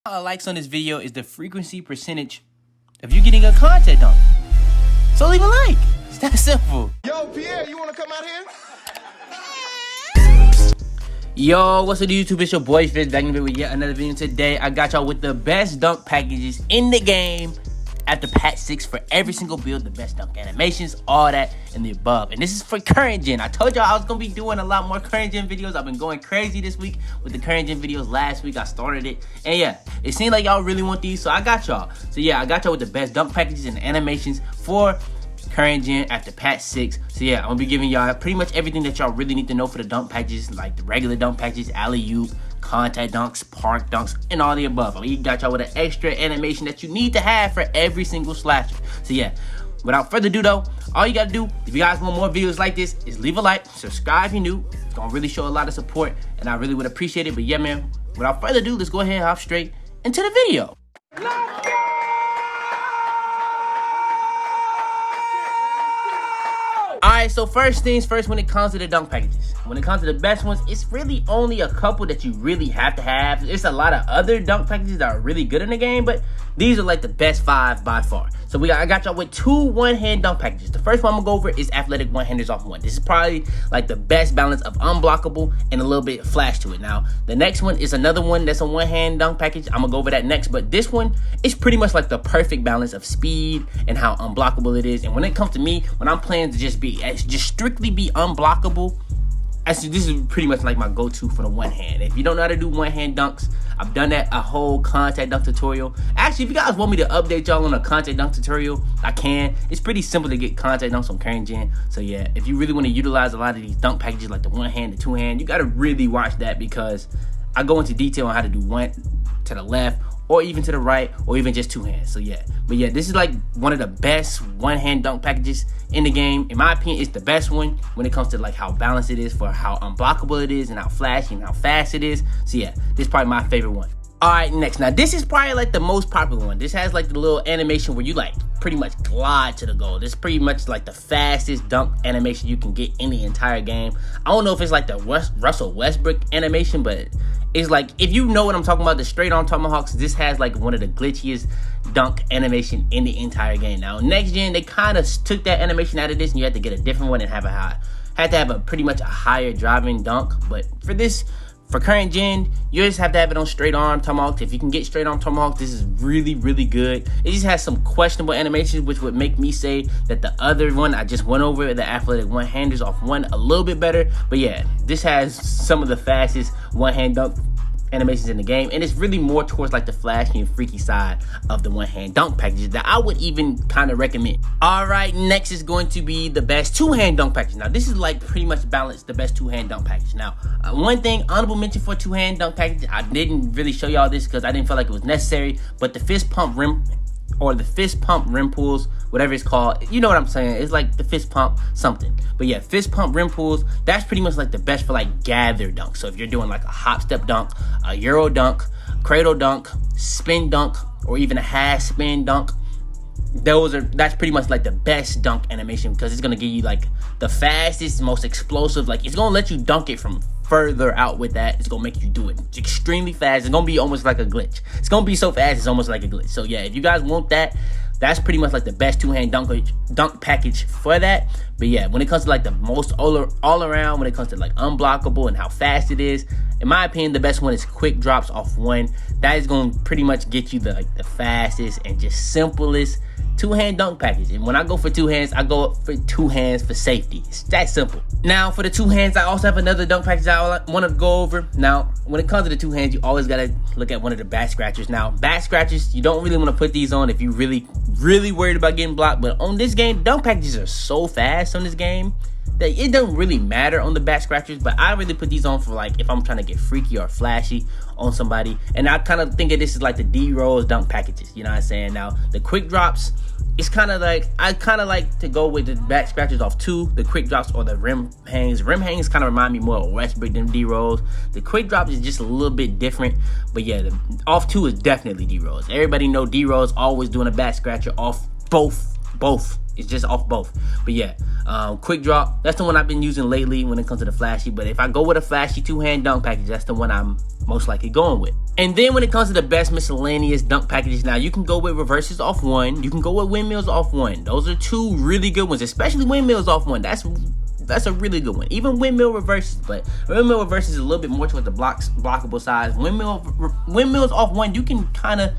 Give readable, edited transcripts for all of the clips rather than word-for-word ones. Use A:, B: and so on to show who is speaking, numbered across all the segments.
A: Likes on this video is the frequency percentage of you getting a content dunk. So leave a like. It's that simple.
B: Yo, Pierre, you want to come out here?
A: Yo, what's up, YouTube? It's your boy Fitz back in the video with yet another video. Today, I got y'all with the best dunk packages in the game at the patch 6 for every single build, the best dunk animations, all that, and the above. And this is for current gen. I told y'all I was going to be doing a lot more current gen videos. I've been going crazy this week with the current gen videos. Last week, I started it. And yeah, it seemed like y'all really want these, so I got y'all. So yeah, I got y'all with the best dunk packages and animations for current gen after patch 6. So yeah, I'm gonna be giving y'all pretty much everything that y'all really need to know for the dunk packages, like the regular dunk packages, alley-oop, contact dunks, park dunks, and all the above. We got y'all with an extra animation that you need to have for every single slasher. So yeah, without further ado though, all you gotta do, if you guys want more videos like this, is leave a like, subscribe if you're new. It's gonna really show a lot of support, and I really would appreciate it. But yeah, man, without further ado, let's go ahead and hop straight into the video. Alright, so first things first, when it comes to the dunk packages, when it comes to the best ones, it's really only a couple that you really have to have. There's a lot of other dunk packages that are really good in the game, but these are like the best 5 by far. So I got y'all with 2 one-hand dunk packages. The first one I'm gonna go over is athletic one-handers off one. This is probably like the best balance of unblockable and a little bit of flash to it. Now, the next one is another one that's a one-hand dunk package. I'm gonna go over that next, but this one is pretty much like the perfect balance of speed and how unblockable it is. And when it comes to me, when I'm playing to just strictly be unblockable, actually, this is pretty much like my go-to for the one hand. If you don't know how to do one-hand dunks, I've done that a whole contact dunk tutorial. Actually, if you guys want me to update y'all on a contact dunk tutorial, I can. It's pretty simple to get contact dunks on current gen. So yeah, if you really want to utilize a lot of these dunk packages like the one hand, the two hand, you got to really watch that, because I go into detail on how to do one to the left, or even to the right, or even just two hands. So yeah, but yeah, this is like one of the best one-hand dunk packages in the game. In my opinion, it's the best one when it comes to like how balanced it is, for how unblockable it is, and how flashy and how fast it is. So yeah, this is probably my favorite one. All right, next. Now this is probably like the most popular one. This has like the little animation where you like pretty much glide to the goal. This is pretty much like the fastest dunk animation you can get in the entire game. I don't know if it's like the Russell Westbrook animation, but it's like, if you know what I'm talking about, the straight on tomahawks, this has like one of the glitchiest dunk animation in the entire game. Now next gen, they kind of took that animation out of this, and you had to get a different one and have a pretty much a higher driving dunk. But for this, for current gen, you just have to have it on straight arm tomahawks. If you can get straight arm tomahawks, this is really, really good. It just has some questionable animations, which would make me say that the other one I just went over, the athletic one-handers off one, a little bit better. But yeah, this has some of the fastest one-hand dunk animations in the game, and it's really more towards like the flashy and freaky side of the one-hand dunk packages that I would even kind of recommend. All right, next is going to be the best two-hand dunk package. Now this is like pretty much balanced, the best two-hand dunk package. Now one thing, honorable mention for two-hand dunk package, I didn't really show y'all this because I didn't feel like it was necessary, but the fist pump rim, or the fist pump rim pulls, whatever it's called, you know what I'm saying, it's like the fist pump something. But yeah, fist pump rim pulls, that's pretty much like the best for like gather dunk. So if you're doing like a hop step dunk, a euro dunk, cradle dunk, spin dunk, or even a half spin dunk, that's pretty much like the best dunk animation, because it's gonna give you like the fastest, most explosive, like it's gonna let you dunk it from further out with that. It's gonna make you do it extremely fast. It's gonna be almost like a glitch. It's gonna be so fast, it's almost like a glitch. So yeah, if you guys want that, that's pretty much like the best two-hand dunk package for that. But yeah, when it comes to like the most all around, when it comes to like unblockable and how fast it is, in my opinion, the best one is quick drops off one. That is gonna pretty much get you the fastest and just simplest two-hand dunk package. And when I go for two hands, I go for two hands for safety. It's that simple. Now for the two hands, I also have another dunk package I want to go over. Now when it comes to the two hands, you always got to look at one of the back scratchers. Now back scratchers, you don't really want to put these on if you really worried about getting blocked. But on this game, dunk packages are so fast on this game that it don't really matter on the back scratchers. But I really put these on for like if I'm trying to get freaky or flashy on somebody. And I kind of think of this as like the D-Rose dunk packages, you know what I'm saying? Now the quick drops, it's kind of like, I kind of like to go with the back scratchers off two, the quick drops or the rim hangs. Rim hangs kind of remind me more of Westbrook than D-Rose. The quick drops is just a little bit different, but yeah, the off two is definitely D-Rose. Everybody know D-Rose always doing a back scratcher off both both. It's just off both. But yeah, quick drop, that's the one I've been using lately when it comes to the flashy. But if I go with a flashy two-hand dunk package, that's the one I'm most likely going with. And then when it comes to the best miscellaneous dunk packages, now you can go with reverses off one. You can go with windmills off one. Those are two really good ones, especially windmills off one. That's a really good one. Even windmill reverses, but windmill reverses is a little bit more towards the blockable size. Windmills off one, you can kind of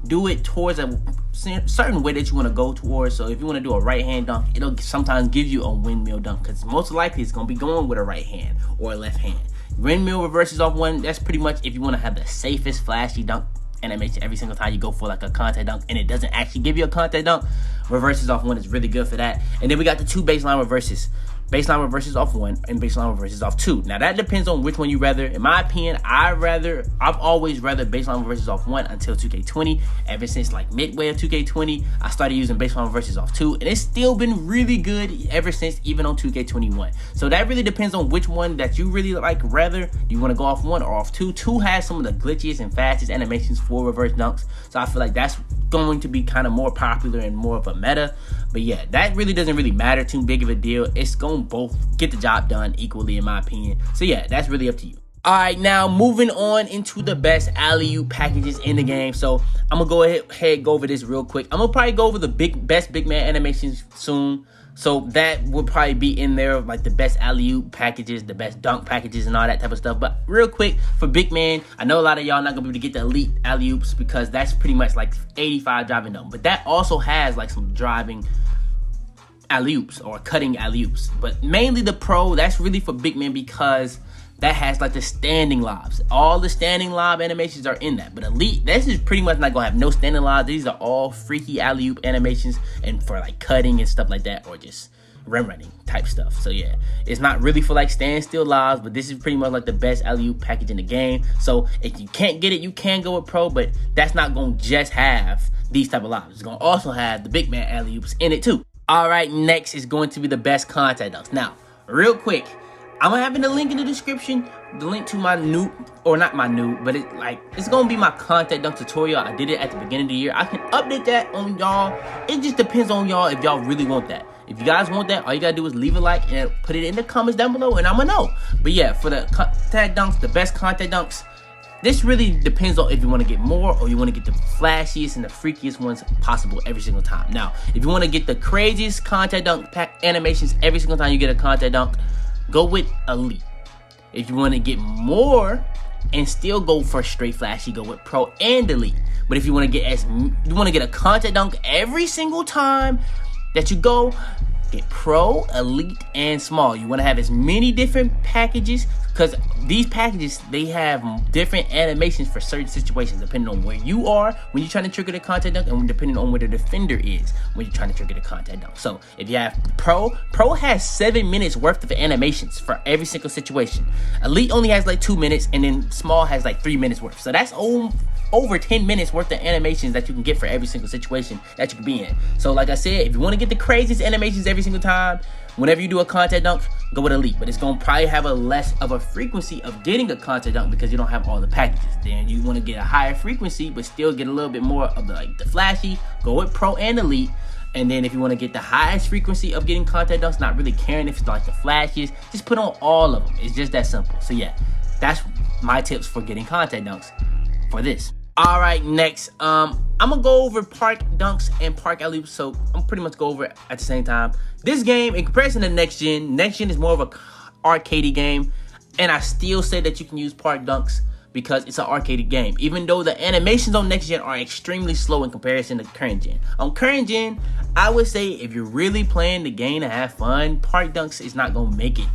A: do it towards a certain way that you want to go towards. So if you want to do a right hand dunk, it'll sometimes give you a windmill dunk because most likely it's going to be going with a right hand or a left hand. Windmill reverses off one, that's pretty much if you want to have the safest flashy dunk animation every single time you go for like a contact dunk and it doesn't actually give you a contact dunk. Reverses off one is really good for that. And then we got the two baseline reverses. Baseline reverses off one and baseline reverses off two. Now that depends on which one you rather. In my opinion, I've always rather baseline reverses off one until 2K20. Ever since like midway of 2K20, I started using baseline reverses off two, and it's still been really good ever since, even on 2K21. So that really depends on which one that you really like rather. Do you want to go off one or off two? Two has some of the glitchiest and fastest animations for reverse dunks, so I feel like that's going to be kind of more popular and more of a meta. But yeah, that really doesn't really matter too big of a deal. It's going to both get the job done equally in my opinion. So yeah, that's really up to you. All right, now moving on into the best alley-oop packages in the game. So I'm gonna go ahead go over this real quick. I'm gonna probably go over the best big man animations soon. So that would probably be in there, like the best alley-oop packages, the best dunk packages, and all that type of stuff. But real quick, for big man, I know a lot of y'all not gonna be able to get the elite alley-oops because that's pretty much like 85 driving them. But that also has like some driving alley-oops or cutting alley-oops. But mainly the pro, that's really for big men because that has like the standing lobs. All the standing lob animations are in that. But elite, this is pretty much not gonna have no standing lobs. These are all freaky alley-oop animations and for like cutting and stuff like that, or just running type stuff. So yeah, it's not really for like standstill lobs, but this is pretty much like the best alley-oop package in the game. So if you can't get it, you can go with pro, but that's not gonna just have these type of lobs. It's gonna also have the big man alley-oops in it too. All right, next is going to be the best contact dunks. Now, real quick, I'm gonna have in the link in the description, the link to my new, or not my new, but it's gonna be my contact dunk tutorial. I did it at the beginning of the year. I can update that on y'all. It just depends on y'all if y'all really want that. If you guys want that, all you gotta do is leave a like and put it in the comments down below, and I'ma know. But yeah, for the contact dunks, the best contact dunks, this really depends on if you want to get more or you want to get the flashiest and the freakiest ones possible every single time. Now, if you want to get the craziest contact dunk animations every single time you get a contact dunk, go with elite. If you want to get more and still go for straight flashy, go with pro and elite. But if you want to get a contact dunk every single time that you go, get pro, elite, and small. You want to have as many different packages because these packages, they have different animations for certain situations depending on where you are when you're trying to trigger the contact dunk and depending on where the defender is when you're trying to trigger the contact dunk. So if you have pro has 7 minutes worth of animations for every single situation. Elite only has like 2 minutes, and then small has like 3 minutes worth. So that's over 10 minutes worth of animations that you can get for every single situation that you can be in. So like I said, if you want to get the craziest animations every single time, whenever you do a contact dunk, go with elite. But it's going to probably have a less of a frequency of getting a contact dunk because you don't have all the packages. Then you want to get a higher frequency but still get a little bit more of the flashy, go with pro and elite. And then if you want to get the highest frequency of getting contact dunks, not really caring if it's like the flashiest, just put on all of them. It's just that simple. So yeah, that's my tips for getting contact dunks for this. All right, next, I'm gonna go over park dunks and park alley-oops, so I'm pretty much go over it at the same time. This game, in comparison to next gen is more of a arcadey game, and I still say that you can use park dunks because it's an arcadey game, even though the animations on next gen are extremely slow in comparison to current gen. On current gen, I would say if you're really playing the game to have fun, park dunks is not gonna make it.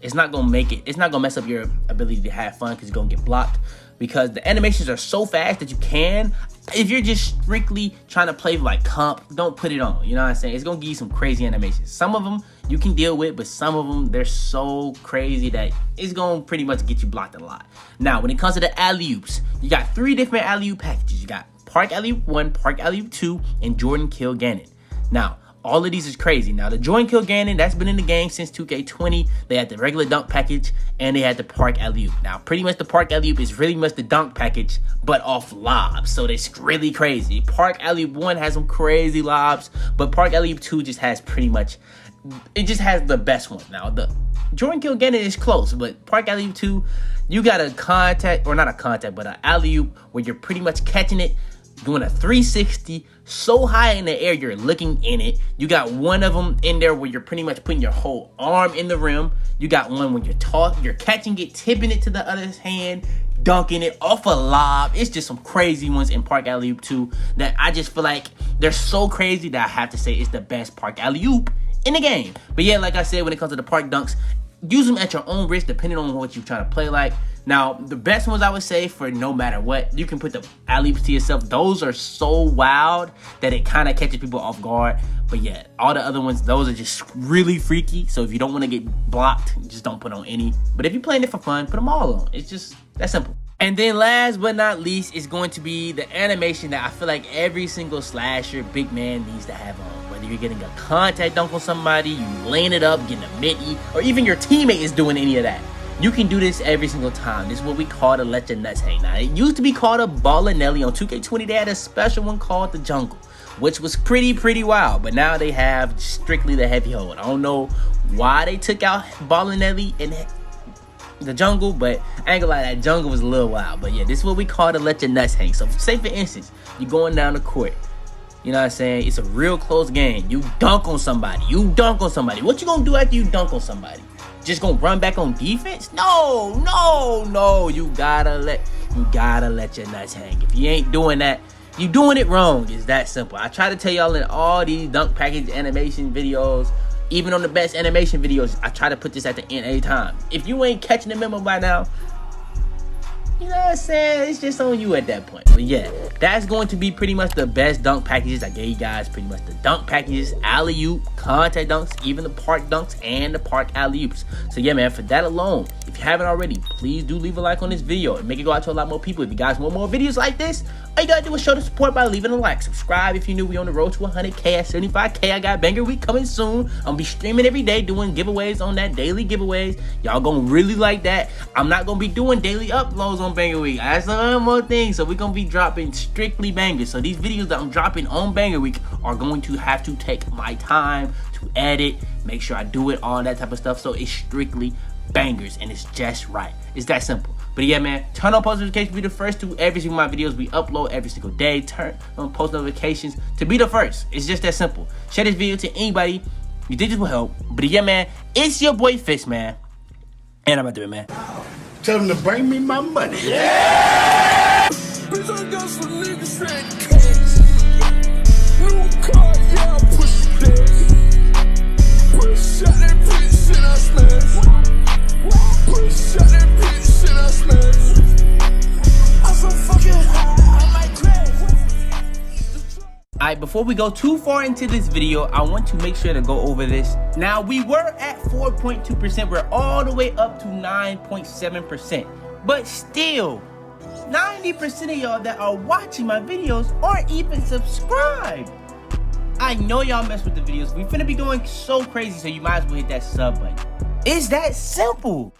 A: It's not gonna mess up your ability to have fun because you're gonna get blocked. Because the animations are so fast that you can. If you're just strictly trying to play like comp, don't put it on. You know what I'm saying? It's gonna give you some crazy animations. Some of them you can deal with, but some of them they're so crazy that it's gonna pretty much get you blocked a lot. Now, when it comes to the alley-oops, you got 3 different alley-oop packages. You got Park Alley-oop 1, Park Alley-oop 2, and Jordan Kill Gannon. Now, All of these is crazy. Now, the join kill Gannon, that's been in the game since 2K20. They had the regular dunk package, and they had the park alley-oop. Now, pretty much the park alley-oop is really much the dunk package, but off lobs. So it's really crazy. Park alley-oop 1 has some crazy lobs, but park alley-oop 2 just has pretty much, it just has the best one. Now, the join kill Gannon is close, but park alley-oop 2, you got a contact, or not a contact, but an alley-oop where you're pretty much catching it, doing a 360 so high in the air you're looking in it. You got one of them in there where you're pretty much putting your whole arm in the rim. You got one when you're catching it, tipping it to the other hand, dunking it off a lob. It's just some crazy ones in park alley-oop 2 that I just feel like they're so crazy that I have to say it's the best park alley-oop in the game. But yeah, like I said, when it comes to the park dunks, use them at your own risk depending on what you're trying to play like. Now, the best ones I would say for no matter what, you can put the alley-oops to yourself. Those are so wild that it kind of catches people off guard. But yeah, all the other ones, those are just really freaky. So if you don't want to get blocked, just don't put on any. But if you're playing it for fun, put them all on. It's just that simple. And then last but not least is going to be the animation that I feel like every single slasher big man needs to have on. Whether you're getting a contact dunk on somebody, you laying it up, getting a midi, or even your teammate is doing any of that. You can do this every single time. This is what we call the let your nuts hang. Now, it used to be called a Ballinelli. On 2K20, they had a special one called the Jungle, which was pretty wild. But now they have strictly the heavy hold. I don't know why they took out Ballinelli and the Jungle, but I ain't gonna lie, that Jungle was a little wild. But yeah, this is what we call the let your nuts hang. So say for instance, you're going down the court. You know what I'm saying? It's a real close game. You dunk on somebody. What you gonna do after you dunk on somebody? Just gonna run back on defense? No. You gotta let your nuts hang. If you ain't doing that, you doing it wrong. It's that simple. I try to tell y'all in all these dunk package animation videos, even on the best animation videos, I try to put this at the end every time. If you ain't catching the memo by now, you know what I'm saying? It's just on you at that point. But yeah, that's going to be pretty much the best dunk packages. I gave you guys pretty much the dunk packages, alley-oop, contact dunks, even the park dunks, and the park alley-oops. So yeah, man, for that alone, if you haven't already, please do leave a like on this video and make it go out to a lot more people. If you guys want more videos like this, all you gotta do is show the support by leaving a like. Subscribe if you're new. We on the road to 100K at 75K. I got banger week coming soon. I'm gonna be streaming every day, doing giveaways on that, daily giveaways. Y'all gonna really like that. I'm not gonna be doing daily uploads on banger week. That's one more thing. So we're gonna be dropping strictly bangers. So these videos that I'm dropping on banger week are going to have to take my time to edit, make sure I do it, all that type of stuff. So it's strictly bangers and it's just right. It's that simple. But yeah, man, turn on post notifications to be the first to every single my videos we upload every single day. Turn on post notifications to be the first. It's just that simple. Share this video to anybody you think this will help. But yeah, man, it's your boy Fitz, man. And I'm out there, man.
C: Tell them to bring me my money. Yeah! Bitch, I got some niggas that cash. New car, yeah, I push that. Push out that bitch, shit I smash. Push out that bitch, shit I smash. I'm so fucking high, I might crash.
A: Alright, before we go too far into this video, I want to make sure to go over this. Now, we were at 4.2%. We're all the way up to 9.7%. But still, 90% of y'all that are watching my videos aren't even subscribed. I know y'all mess with the videos. We finna be going so crazy, so you might as well hit that sub button. It's that simple.